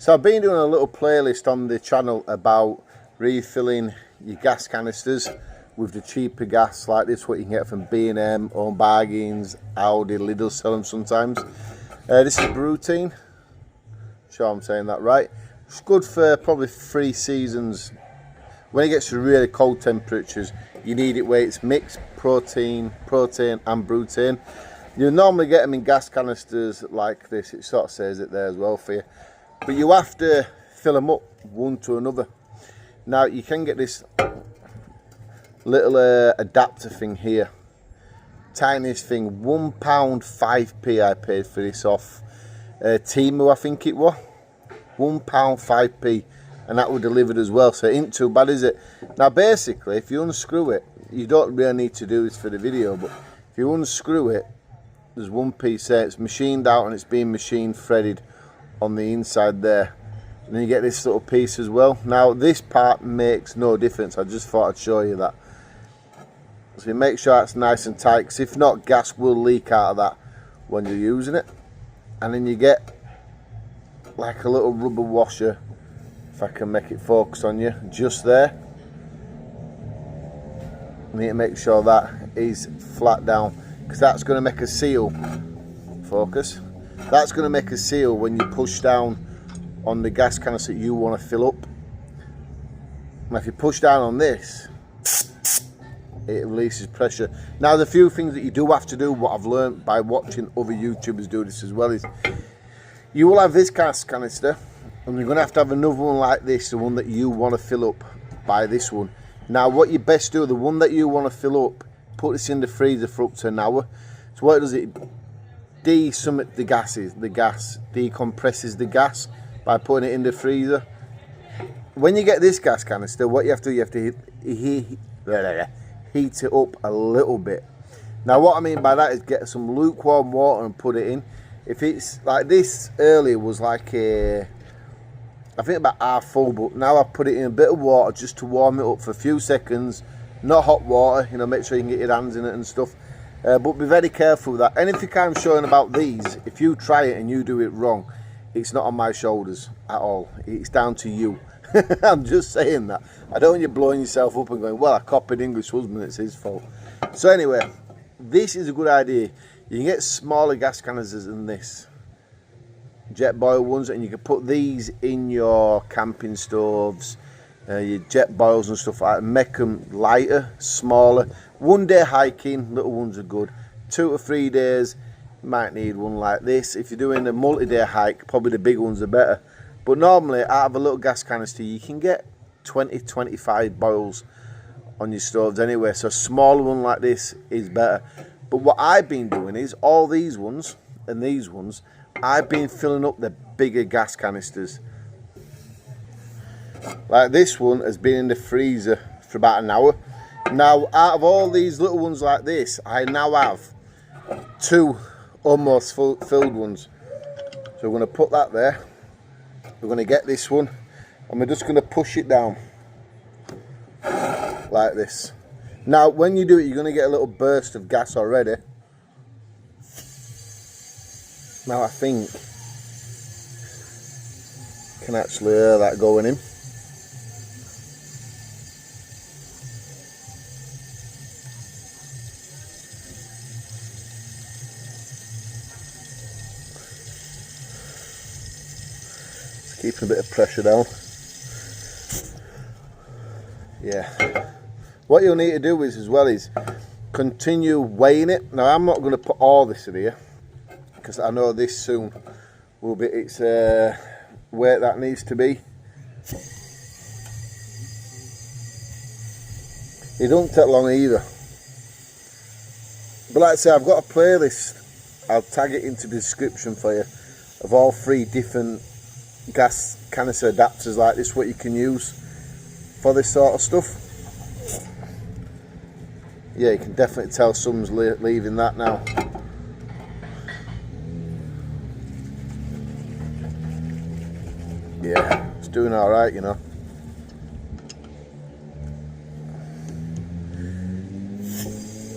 So I've been doing a little playlist on the channel about refilling your gas canisters with the cheaper gas like this, what you can get from B&M, Home Bargains, Aldi, Lidl sell them sometimes. This is routine. Sure I'm saying that right. It's good for probably 3 seasons. When it gets to really cold temperatures, you need it where it's mixed propane and butane. You normally get them in gas canisters like this. It sort of says it there as well for you. But you have to fill them up one to another. Now you can get this little adapter thing here. Tiniest thing, £1 5p I paid for this off Temu, I think it was. £1 5p, and that was delivered as well, so it ain't too bad, is it? Now basically, if you unscrew it, you don't really need to do this for the video, but if you unscrew it, there's one piece there, it's machined out and it's being machine threaded on the inside there. And then you get this little piece as well. Now this part makes no difference, I just thought I'd show you that. So you make sure that's nice and tight, because if not, gas will leak out of that when you're using it. And then you get like a little rubber washer, if I can make it focus on you, just there. You need to make sure that is flat down, because that's going to make a seal. Focus. That's going to make a seal when you push down on the gas canister that you want to fill up. And if you push down on this, it releases pressure. Now the few things that you do have to do, what I've learned by watching other YouTubers do this as well, is you will have this gas canister and you're going to have another one like this, the one that you want to fill up by this one. Now what you best do, the one that you want to fill up, put this in the freezer for up to an hour. So what it does, it de-summit the gases, the gas decompresses the gas by putting it in the freezer. When you get this gas canister, what you have to do, you have to heat it up a little bit. Now what I mean by that is get some lukewarm water and put it in. If it's like this earlier was like I think about half full, but now I've put it in a bit of water just to warm it up for a few seconds. Not hot water, you know, make sure you can get your hands in it and stuff. But be very careful with that. Anything I'm showing about these, if you try it and you do it wrong, it's not on my shoulders at all. It's down to you. I'm just saying that. I don't want you blowing yourself up and going, well, I copied English husband, it's his fault. So anyway, this is a good idea. You can get smaller gas canisters than this, jet boil ones, and you can put these in your camping stoves, your jet boils and stuff like that, and make them lighter, smaller. 1 day hiking, little ones are good. 2 to 3 days, you might need one like this. If you're doing a multi-day hike, probably the big ones are better. But normally, out of a little gas canister, you can get 20-25 boils on your stoves anyway. So a smaller one like this is better. But what I've been doing is, all these ones and these ones, I've been filling up the bigger gas canisters. Like this one has been in the freezer for about an hour. Now, out of all these little ones like this, I now have 2 almost filled ones. So we're going to put that there. We're going to get this one and we're just going to push it down like this. Now when you do it, you're going to get a little burst of gas already. Now I think you can actually hear that going in. Keeping a bit of pressure down. Yeah. What you'll need to do is as well is continue weighing it. Now I'm not going to put all this in here because I know this soon will be its weight that needs to be. It don't take long either. But like I say, I've got a playlist. I'll tag it into the description for you of all 3 different gas canister adapters like this, what you can use for this sort of stuff. Yeah, you can definitely tell someone's leaving that now. Yeah, it's doing all right, you know.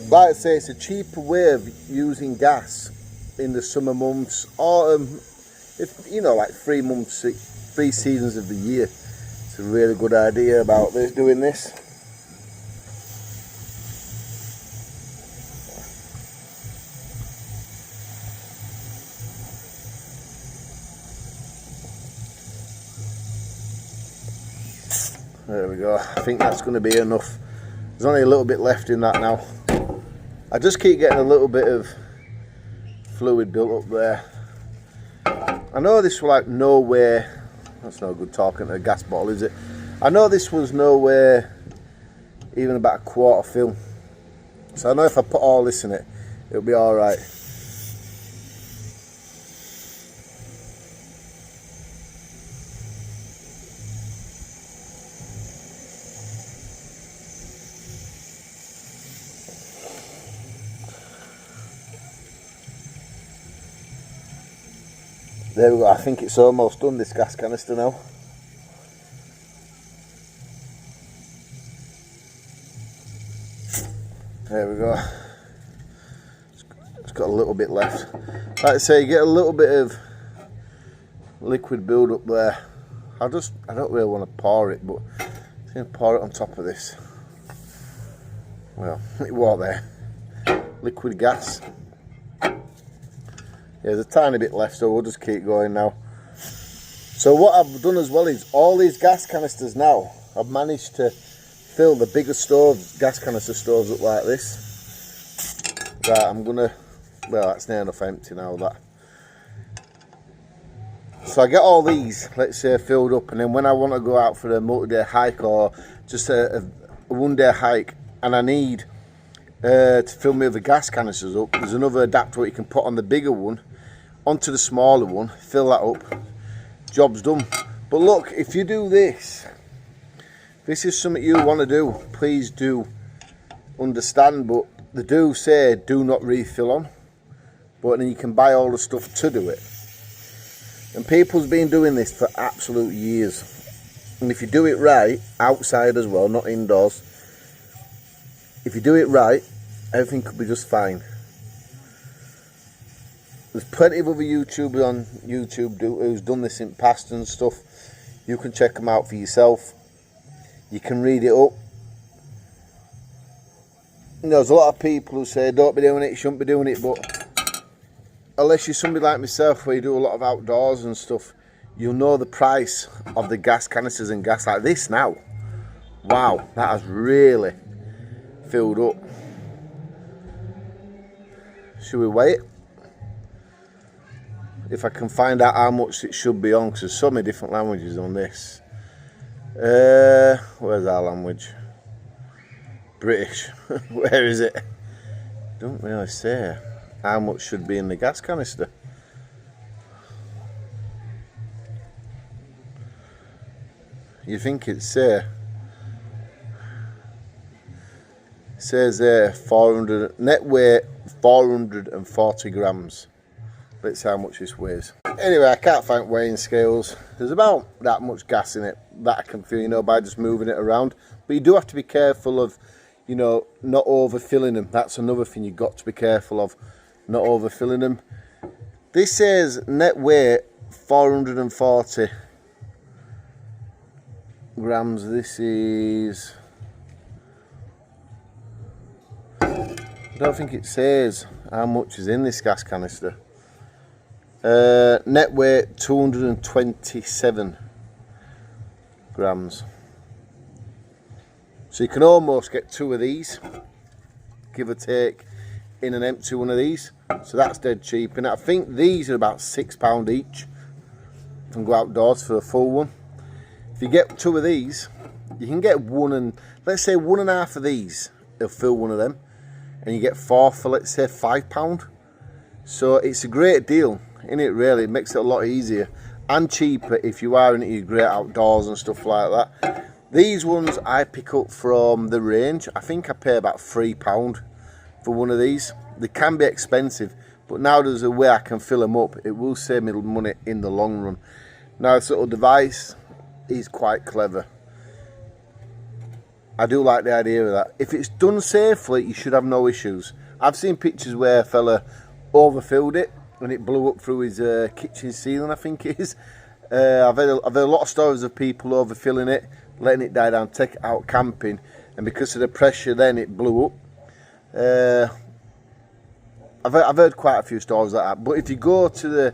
Like I say, it's a cheaper way of using gas in the summer months, autumn, if you know, like 3 months 3 seasons of the year. It's a really good idea about this, doing this. There we go. I think that's going to be enough. There's only a little bit left in that now. I just keep getting a little bit of fluid built up there. I know this was like nowhere. That's no good talking to a gas bottle, is it? I know this was nowhere even about a quarter fill. So I know if I put all this in it, it'll be alright. There we go, I think it's almost done, this gas canister now. There we go. It's got a little bit left. Like I say, you get a little bit of liquid build up there. I don't really want to pour it, but I'm going to pour it on top of this. Well, it was there. Liquid gas. Yeah, there's a tiny bit left, so we'll just keep going now. So what I've done as well is all these gas canisters now, I've managed to fill the bigger stoves, gas canister stoves up like this. Right, I'm gonna, well, that's near enough empty now, that. So I get all these, let's say, filled up, and then when I want to go out for a multi-day hike or just a one-day hike, and I need to fill me with the gas canisters up, there's another adapter you can put on the bigger one onto the smaller one, fill that up, job's done. But look, if you do this, if this is something you want to do, please do understand, but they do say do not refill on, but then you can buy all the stuff to do it. And people's been doing this for absolute years, and if you do it right, outside as well, not indoors, if you do it right, everything could be just fine. There's plenty of other YouTubers on YouTube who's done this in past and stuff. You can check them out for yourself. You can read it up. You know, there's a lot of people who say don't be doing it, you shouldn't be doing it, but unless you're somebody like myself where you do a lot of outdoors and stuff, you'll know the price of the gas canisters and gas like this now. Wow, that has really filled up. Should we wait? If I can find out how much it should be on, because there's so many different languages on this. Where's our language? British. Where is it? Don't really say how much should be in the gas canister. You think it'd say? It says there 400 net weight 440 grams. Let's see how much this weighs. Anyway, I can't find weighing scales. There's about that much gas in it that I can feel, you know, by just moving it around. But you do have to be careful of, you know, not overfilling them. That's another thing you've got to be careful of, not overfilling them. This says net weight 440 grams. This is, I don't think it says how much is in this gas canister. Net weight 227 grams. So you can almost get 2 of these, give or take, in an empty one of these. So that's dead cheap. And I think these are about £6 each. You can go outdoors for a full one. If you get 2 of these, you can get one, and let's say 1.5 of these, they'll fill one of them. And you get 4 for, let's say, £5. So it's a great deal, isn't it, really? It makes it a lot easier and cheaper if you are into your great outdoors and stuff like that. These ones I pick up from the range. I think I pay about £3 for one of these. They can be expensive, but now there's a way I can fill them up. It will save me money in the long run. Now this little device is quite clever. I do like the idea of that. If it's done safely, you should have no issues. I've seen pictures where a fella overfilled it and it blew up through his kitchen ceiling, I think it is. I've heard a lot of stories of people overfilling it, letting it die down, take it out camping, and because of the pressure then it blew up. I've heard quite a few stories like that, but if you go to the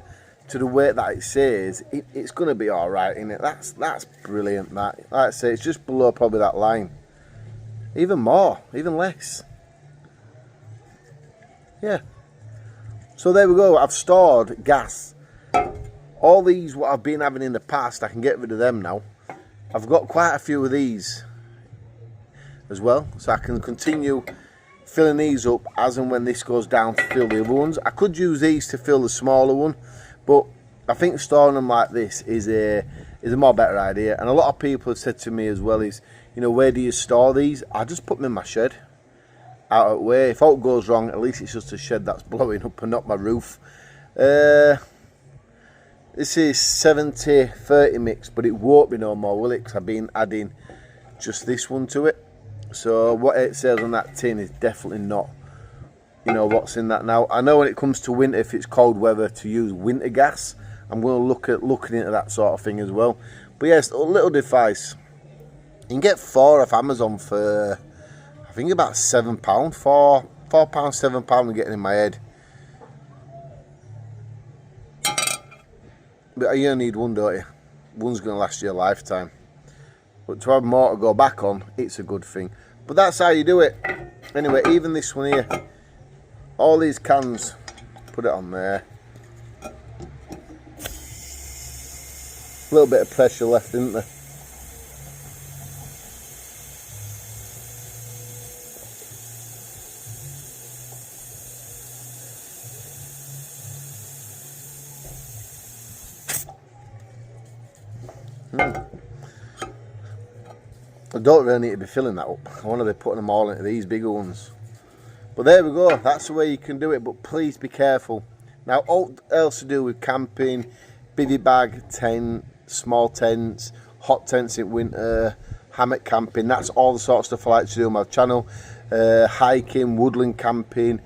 weight that it says, it's going to be all right, isn't it? That's brilliant. That, like I say, it's just below probably that line, even more, even less. Yeah. So there we go. I've stored gas. All these what I've been having in the past, I can get rid of them now. I've got quite a few of these as well, so I can continue filling these up as and when this goes down to fill the other ones. I could use these to fill the smaller one, but I think storing them like this is a more better idea. And a lot of people have said to me as well is, you know, where do you store these? I just put them in my shed, out of the way. If all goes wrong, at least it's just a shed that's blowing up and not my roof. This is 70-30 mix, but it won't be no more, will it? Because I've been adding just this one to it. So what it says on that tin is definitely not, you know, what's in that now. I know when it comes to winter, if it's cold weather, to use winter gas. I'm going to look at looking into that sort of thing as well. But yes, a little device. You can get 4 off Amazon for, I think about £7. £4, £7. I'm getting in my head. But you only need one, don't you? One's going to last you a lifetime. But to have more to go back on, it's a good thing. But that's how you do it. Anyway, even this one here, all these cans, put it on there. A little bit of pressure left, isn't there? I don't really need to be filling that up. I want to be putting them all into these bigger ones. But there we go. That's the way you can do it. But please be careful. Now, all else to do with camping, bivvy bag, tent, small tents, hot tents in winter, hammock camping. That's all the sort of stuff I like to do on my channel. Hiking, woodland camping.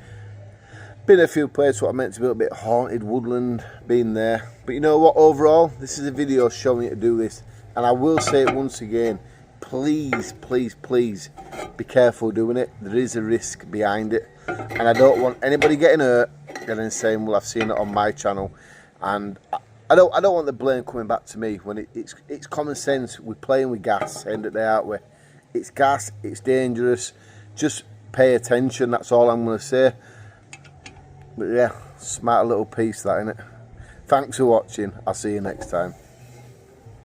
Been a few places what I meant to be a little bit haunted, woodland, been there. But you know what, overall, this is a video showing you to do this. And I will say it once again, please, please, please be careful doing it. There is a risk behind it. And I don't want anybody getting hurt and then saying, well, I've seen it on my channel. And I don't want the blame coming back to me when it's common sense. We're playing with gas, end of the day, aren't we? It's gas, it's dangerous. Just pay attention, that's all I'm going to say. But yeah, smart little piece that, innit? Thanks for watching. I'll see you next time.